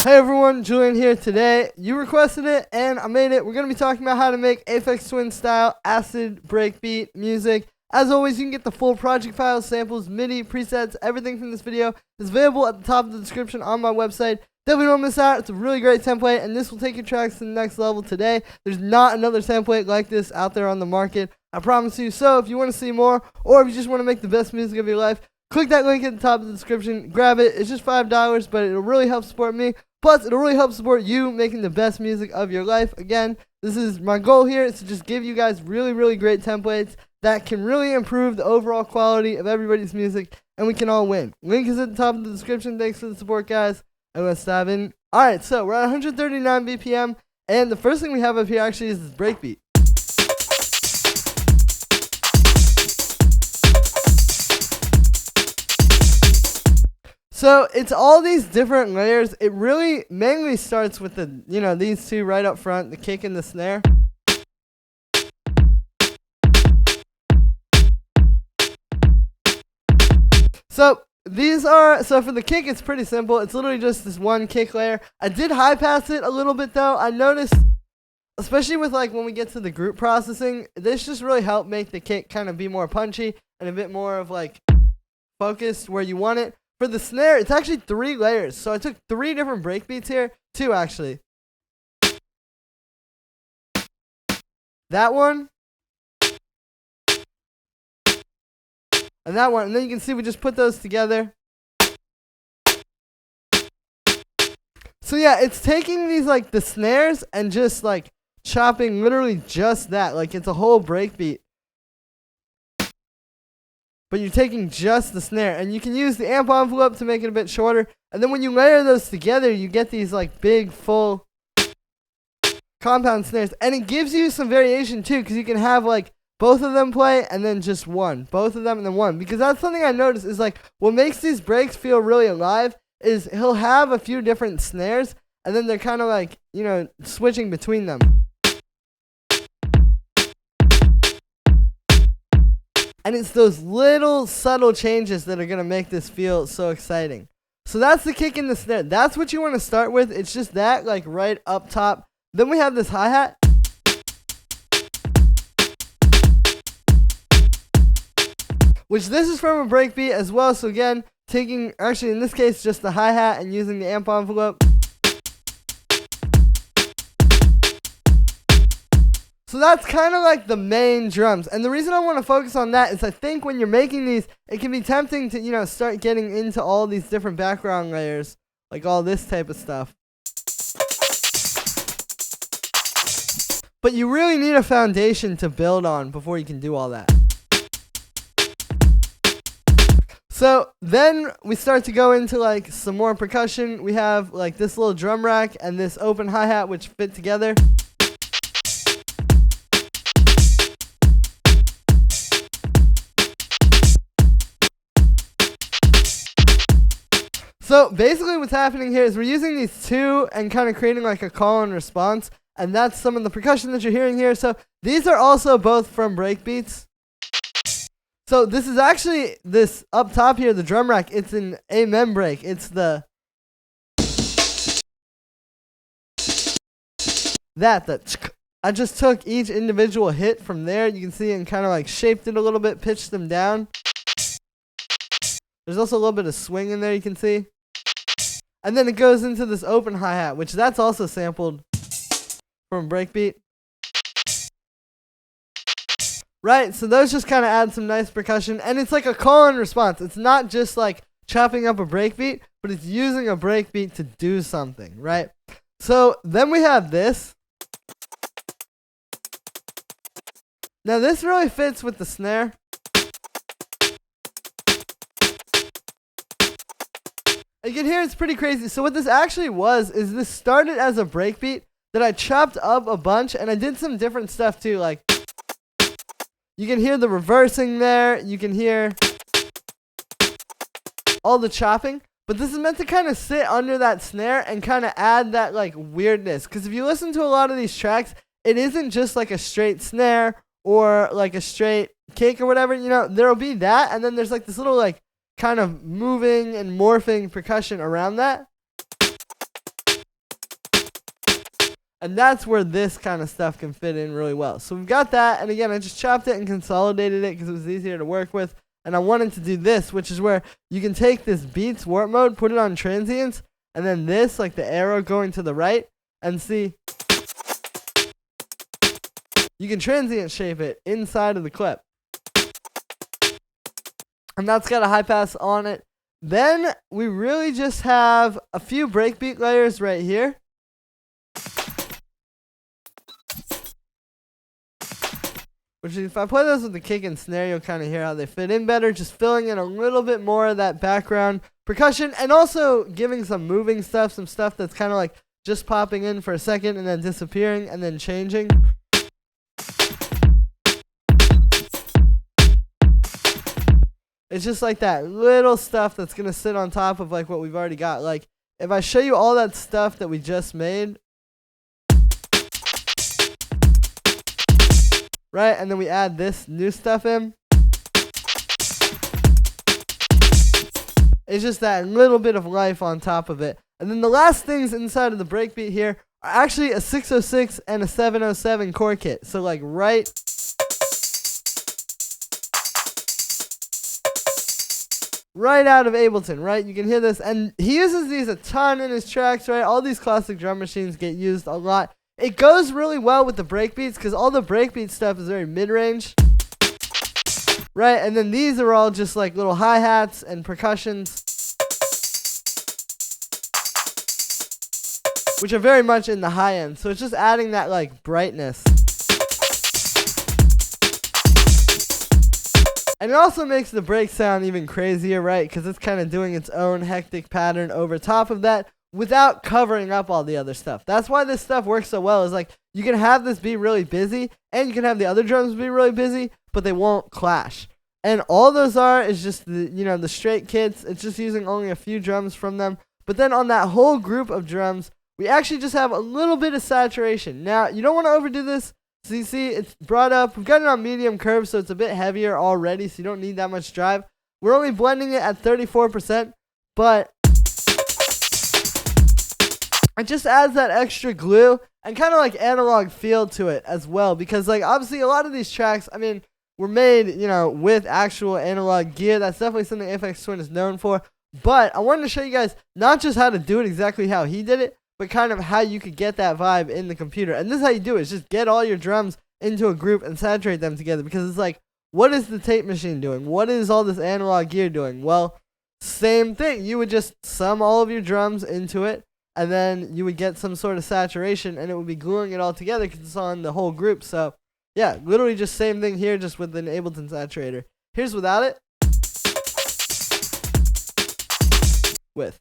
Hey everyone, Julian here today. You requested it and I made it. We're going to be talking about how to make Aphex Twin style acid breakbeat music. As always, you can get the full project files, samples, MIDI, presets, everything from this video is available at the top of the description on my website. Definitely don't miss out. It's a really great template and this will take your tracks to the next level today. There's not another template like this out there on the market, I promise you. So if you want to see more or if you just want to make the best music of your life, click that link at the top of the description, grab it. It's just $5, but it'll really help support me. Plus, it'll really help support you making the best music of your life. Again, this is my goal here is to just give you guys really, really great templates that can really improve the overall quality of everybody's music, and we can all win. Link is at the top of the description. Thanks for the support, guys. And let's dive in. All right, so we're at 139 BPM, and the first thing we have up here actually is this breakbeat. So it's all these different layers. It really mainly starts with the, these two right up front, the kick and the snare. So for the kick, it's pretty simple. It's literally just this one kick layer. I did high pass it a little bit though. I noticed, especially with like when we get to the group processing, this just really helped make the kick kind of be more punchy and a bit more of like focused where you want it. For the snare, it's actually 3 layers. So I took 3 different breakbeats here. 2 actually. That one. And that one. And then you can see we just put those together. So yeah, it's taking these like the snares and just like chopping literally just that. Like it's a whole breakbeat. But you're taking just the snare, and you can use the amp envelope to make it a bit shorter. And then when you layer those together, you get these like big, full compound snares. And it gives you some variation too, because you can have like both of them play and then just one. Both of them and then one. Because that's something I noticed is like what makes these breaks feel really alive is he'll have a few different snares, and then they're kind of like, switching between them. And it's those little subtle changes that are going to make this feel so exciting. So that's the kick and the snare. That's what you want to start with. It's just that, like right up top. Then we have this hi-hat. Which this is from a breakbeat as well. So again, taking, actually in this case, just the hi-hat and using the amp envelope. So that's kind of like the main drums. And the reason I want to focus on that is I think when you're making these, it can be tempting to, start getting into all these different background layers, like all this type of stuff. But you really need a foundation to build on before you can do all that. So then we start to go into like some more percussion. We have like this little drum rack and this open hi-hat which fit together. So basically what's happening here is we're using these 2 and kind of creating like a call and response. And that's some of the percussion that you're hearing here. So these are also both from breakbeats. So this is actually, this up top here, the drum rack, it's an amen break. It's the... I just took each individual hit from there. You can see and kind of like shaped it a little bit, pitched them down. There's also a little bit of swing in there you can see. And then it goes into this open hi-hat, which that's also sampled from breakbeat. Right, so those just kind of add some nice percussion. And it's like a call and response. It's not just like chopping up a breakbeat, but it's using a breakbeat to do something, right? So then we have this. Now this really fits with the snare. You can hear it's pretty crazy. So what this actually was is this started as a breakbeat that I chopped up a bunch and I did some different stuff too. Like you can hear the reversing there. You can hear all the chopping. But this is meant to kind of sit under that snare and kind of add that like weirdness. Because if you listen to a lot of these tracks, it isn't just like a straight snare or like a straight kick or whatever. There'll be that. And then there's like this little like kind of moving and morphing percussion around that. And that's where this kind of stuff can fit in really well. So we've got that. And again, I just chopped it and consolidated it because it was easier to work with. And I wanted to do this, which is where you can take this beats warp mode, put it on transients, and then this, like the arrow going to the right, and see, you can transient shape it inside of the clip. And that's got a high pass on it. Then we really just have a few breakbeat layers right here. Which if I play those with the kick and snare, you'll kind of hear how they fit in better. Just filling in a little bit more of that background percussion, and also giving some moving stuff, some stuff that's kind of like just popping in for a second and then disappearing and then changing. It's just like that little stuff that's going to sit on top of like what we've already got. Like if I show you all that stuff that we just made, right, and then we add this new stuff in, it's just that little bit of life on top of it. And then the last things inside of the breakbeat here are actually a 606 and a 707 core kit. So like right out of Ableton, right? You can hear this, and he uses these a ton in his tracks, right? All these classic drum machines get used a lot. It goes really well with the breakbeats because all the breakbeat stuff is very mid-range, right? And then these are all just like little hi-hats and percussions, which are very much in the high end. So it's just adding that like brightness. And it also makes the break sound even crazier, right? Because it's kind of doing its own hectic pattern over top of that without covering up all the other stuff. That's why this stuff works so well, is like you can have this be really busy and you can have the other drums be really busy, but they won't clash. And all those are is just the, you know, the straight kits. It's just using only a few drums from them. But then on that whole group of drums, we actually just have a little bit of saturation. Now, you don't want to overdo this. So you see, it's brought up. We've got it on medium curve, so it's a bit heavier already, so you don't need that much drive. We're only blending it at 34%, but it just adds that extra glue and kind of like analog feel to it as well. Because like obviously a lot of these tracks, I mean, were made, you know, with actual analog gear. That's definitely something Aphex Twin is known for. But I wanted to show you guys not just how to do it exactly how he did it, but kind of how you could get that vibe in the computer. And this is how you do it. It's just get all your drums into a group and saturate them together. Because it's like, what is the tape machine doing? What is all this analog gear doing? Well, same thing. You would just sum all of your drums into it, and then you would get some sort of saturation, and it would be gluing it all together because it's on the whole group. So, yeah, literally just same thing here, just with an Ableton saturator. Here's without it. With.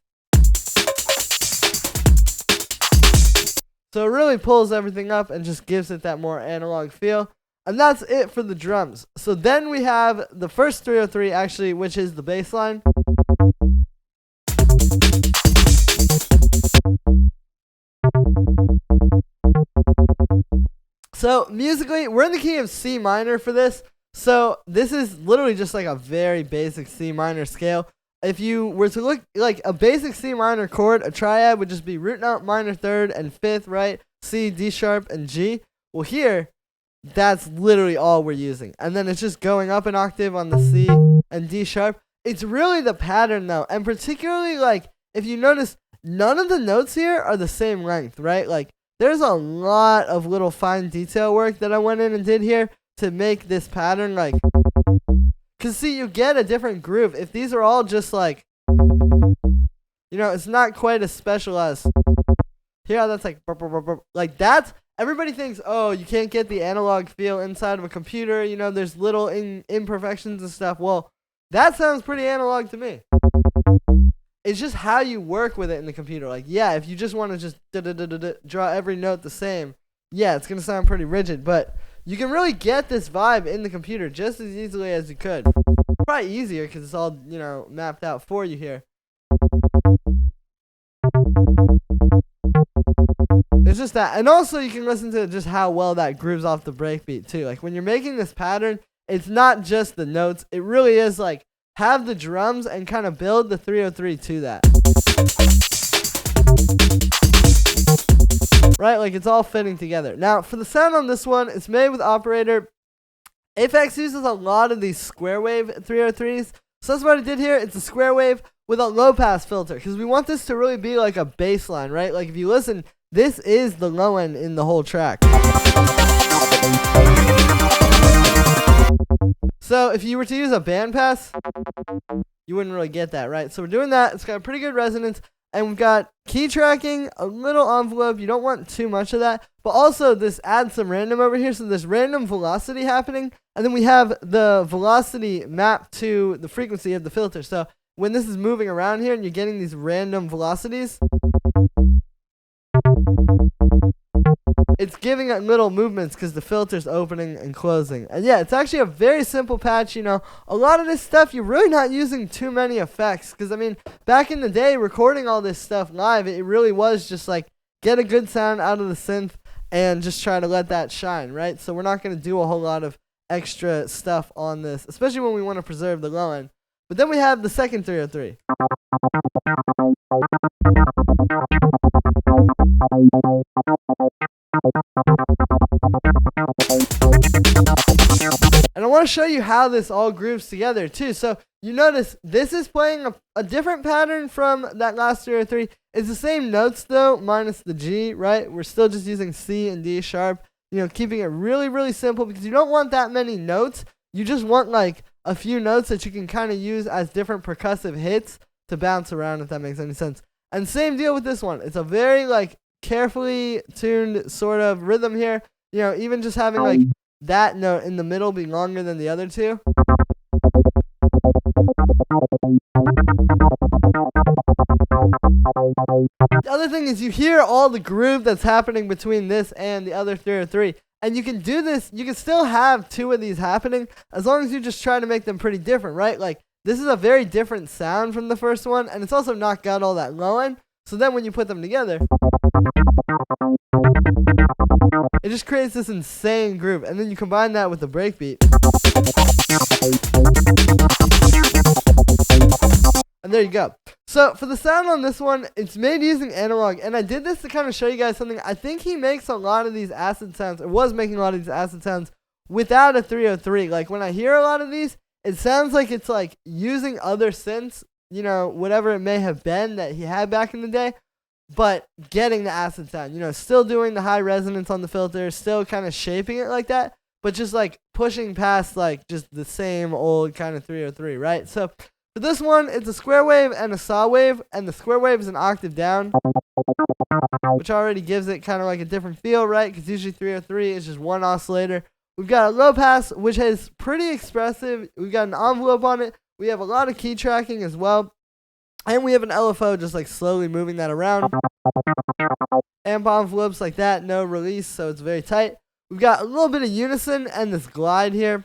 So it really pulls everything up and just gives it that more analog feel. And that's it for the drums. So then we have the first 303 actually, which is the bass line. So musically, we're in the key of C minor for this. So this is literally just like a very basic C minor scale. If you were to look like a basic C minor chord, a triad would just be root note, minor third, and fifth, right? C, D sharp, and G. Well, here, that's literally all we're using. And then it's just going up an octave on the C and D sharp. It's really the pattern, though. And particularly, like, if you notice, none of the notes here are the same length, right? Like, there's a lot of little fine detail work that I went in and did here to make this pattern, like... Because, see, you get a different groove. If these are all just, like, you know, it's not quite as special as, here, that's like, burp, burp, burp, burp. Like, that's, everybody thinks, oh, you can't get the analog feel inside of a computer. You know, there's little imperfections and stuff. Well, that sounds pretty analog to me. It's just how you work with it in the computer. Like, yeah, if you just want to just draw every note the same, yeah, it's going to sound pretty rigid, but... You can really get this vibe in the computer just as easily as you could. Probably easier because it's all, you know, mapped out for you here. It's just that. And also you can listen to just how well that grooves off the breakbeat too. Like when you're making this pattern, it's not just the notes. It really is like have the drums and kind of build the 303 to that. right? Like it's all fitting together. Now, for the sound on this one, it's made with operator. Aphex uses a lot of these square wave 303s. So that's what I did here. It's a square wave with a low pass filter because we want this to really be like a bass line, right? Like if you listen, this is the low end in the whole track. So if you were to use a bandpass, you wouldn't really get that, right? So we're doing that. It's got a pretty good resonance. And we've got key tracking, a little envelope. You don't want too much of that. But also this adds some random over here. So there's random velocity happening. And then we have the velocity mapped to the frequency of the filter. So when this is moving around here and you're getting these random velocities, it's giving it little movements because the filter's opening and closing. And yeah, it's actually a very simple patch. You know, a lot of this stuff, you're really not using too many effects. Because, I mean, back in the day, recording all this stuff live, it really was just like get a good sound out of the synth and just try to let that shine, right? So we're not going to do a whole lot of extra stuff on this, especially when we want to preserve the low end. But then we have the second 303. And I want to show you how this all grooves together too. So you notice this is playing a different pattern from that last 303. It's the same notes though, minus the G, right? We're still just using C and D sharp, you know, keeping it really, really simple because you don't want that many notes. You just want like a few notes that you can kind of use as different percussive hits to bounce around, if that makes any sense. And same deal with this one. It's a very like carefully tuned sort of rhythm here. You know, even just having like that note in the middle be longer than the other two. The other thing is you hear all the groove that's happening between this and the other 303. And you can do this, you can still have two of these happening as long as you just try to make them pretty different, right? Like this is a very different sound from the first one, and it's also not got all that low end. So then when you put them together, it just creates this insane groove. And then you combine that with the breakbeat. And there you go. So for the sound on this one, it's made using analog. And I did this to kind of show you guys something. I think he makes a lot of these acid sounds, or was making a lot of these acid sounds without a 303. Like when I hear a lot of these, it sounds like it's like using other synths, you know, whatever it may have been that he had back in the day, but getting the acid sound, you know, still doing the high resonance on the filter, still kind of shaping it like that, but just like pushing past like just the same old kind of 303, right? So for this one, it's a square wave and a saw wave, and the square wave is an octave down, which already gives it kind of like a different feel, right? Because usually 303 is just one oscillator. We've got a low pass, which is pretty expressive. We've got an envelope on it. We have a lot of key tracking as well. And we have an LFO just like slowly moving that around. Amp envelopes like that, no release, so it's very tight. We've got a little bit of unison and this glide here.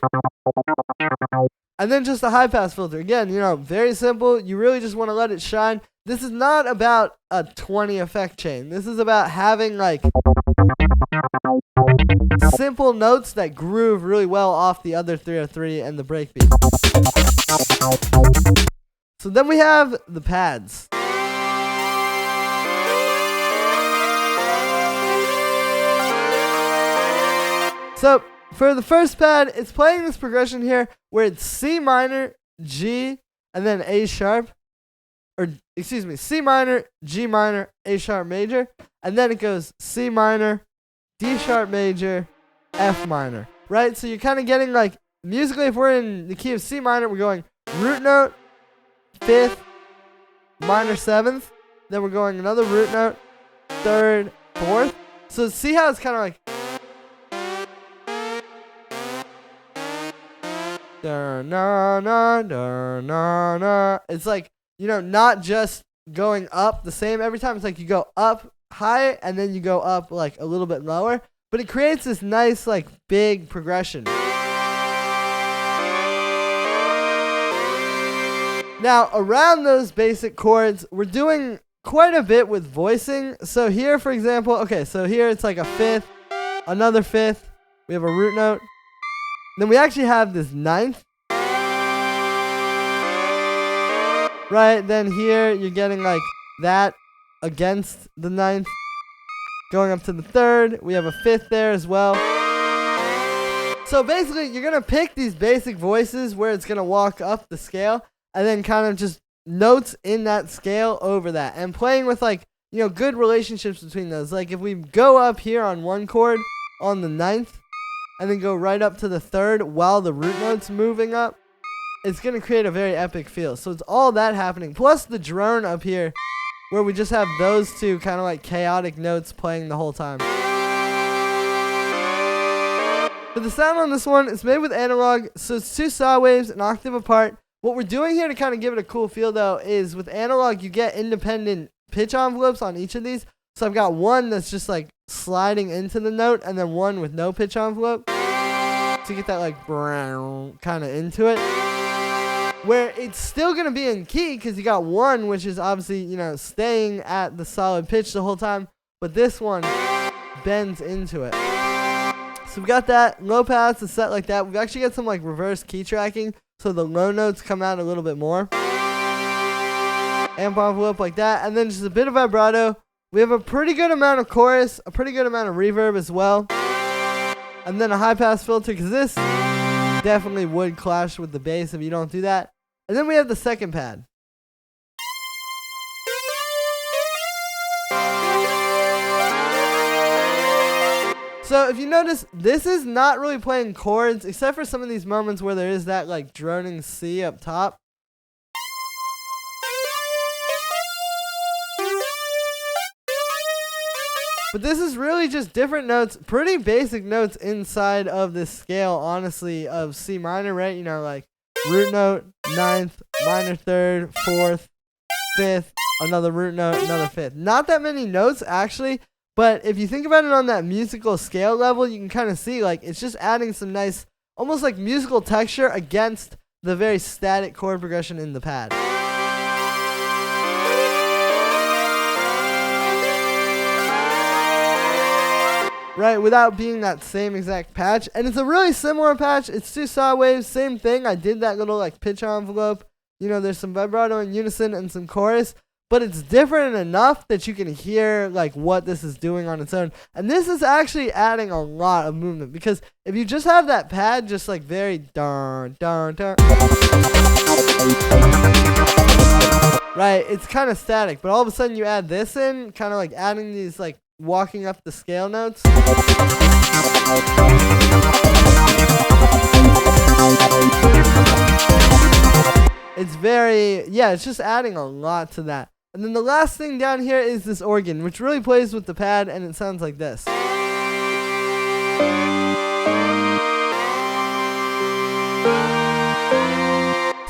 And then just a high pass filter. Again, you know, very simple. You really just want to let it shine. This is not about a 20 effect chain. This is about having like simple notes that groove really well off the other 303 and the breakbeat. So then we have the pads. So for the first pad, it's playing this progression here where it's C minor, G, and then A sharp. Or, excuse me, C minor, G minor, A sharp major. And then it goes C minor, D sharp major, F minor. Right? So you're kind of getting like, musically, if we're in the key of C minor, we're going root note, 5th, minor 7th. Then we're going another root note, 3rd, 4th. So see how it's kind of like, da na na da na na. It's like, you know, not just going up the same every time. It's like you go up high and then you go up like a little bit lower, but it creates this nice like big progression. Now around those basic chords, we're doing quite a bit with voicing. So here, for example, okay, so here it's like a 5th, another 5th. We have a root note. Then we actually have this 9th. Right, then here you're getting like that against the 9th. Going up to the third, we have a fifth there as well. So basically, you're going to pick these basic voices where it's going to walk up the scale, and then kind of just notes in that scale over that. And playing with, like, you know, good relationships between those. Like, if we go up here on one chord on the ninth, and then go right up to the third while the root note's moving up, it's going to create a very epic feel. So it's all that happening. Plus the drone up here, where we just have those two kind of like chaotic notes playing the whole time. But the sound on this one is made with analog, so it's 2 saw waves an octave apart. What we're doing here to kind of give it a cool feel though is with analog you get independent pitch envelopes on each of these. So I've got one that's just like sliding into the note and then one with no pitch envelope to get that like brown kind of into it. Where it's still going to be in key because you got one which is obviously, you know, staying at the solid pitch the whole time. But this one bends into it. So we got that low pass is set like that. We've actually got some like reverse key tracking, so the low notes come out a little bit more. Amp envelope like that, and then just a bit of vibrato. We have a pretty good amount of chorus, a pretty good amount of reverb as well, and then a high pass filter because this definitely would clash with the bass if you don't do that. And then we have the second pad. So if you notice, this is not really playing chords, except for some of these moments where there is that like droning C up top. But this is really just different notes, pretty basic notes inside of this scale, honestly, of C minor, right? You know, like root note, ninth, minor third, fourth, fifth, another root note, another fifth. Not that many notes, actually. But if you think about it on that musical scale level, you can kind of see like it's just adding some nice, almost like musical texture against the very static chord progression in the pad. Right, without being that same exact patch. And it's a really similar patch. It's 2 saw waves, same thing. I did that little like pitch envelope. You know, there's some vibrato in unison and some chorus. But it's different enough that you can hear like what this is doing on its own. And this is actually adding a lot of movement, because if you just have that pad just like very darn, right, it's kind of static. But all of a sudden you add this in, kind of like adding these like walking up the scale notes. It's very, yeah, it's just adding a lot to that. And then the last thing down here is this organ, which really plays with the pad, and it sounds like this.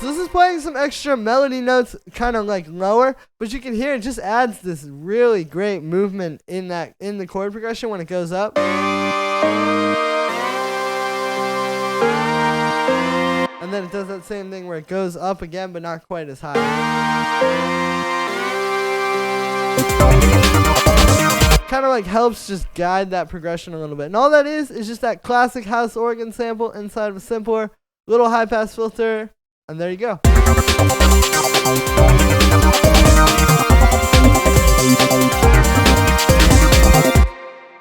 So this is playing some extra melody notes, kind of like lower, but you can hear it just adds this really great movement in the chord progression when it goes up. And then it does that same thing where it goes up again, but not quite as high. Kind of like helps just guide that progression a little bit. And all that is just that classic house organ sample inside of a simpler, little high pass filter, and there you go.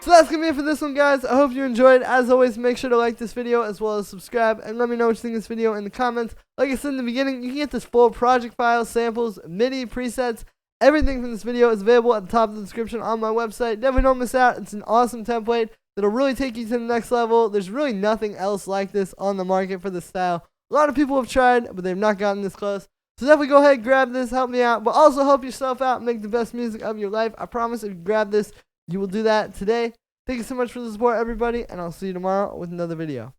So that's going to be it for this one, guys. I hope you enjoyed. As always, make sure to like this video as well as subscribe, and let me know what you think of this video in the comments. Like I said in the beginning, you can get this full project file, samples, MIDI, presets, everything from this video is available at the top of the description on my website. Definitely don't miss out. It's an awesome template that'll really take you to the next level. There's really nothing else like this on the market for this style. A lot of people have tried, but they've not gotten this close. So definitely go ahead, grab this, help me out, but also help yourself out and make the best music of your life. I promise if you grab this, you will do that today. Thank you so much for the support, everybody, and I'll see you tomorrow with another video.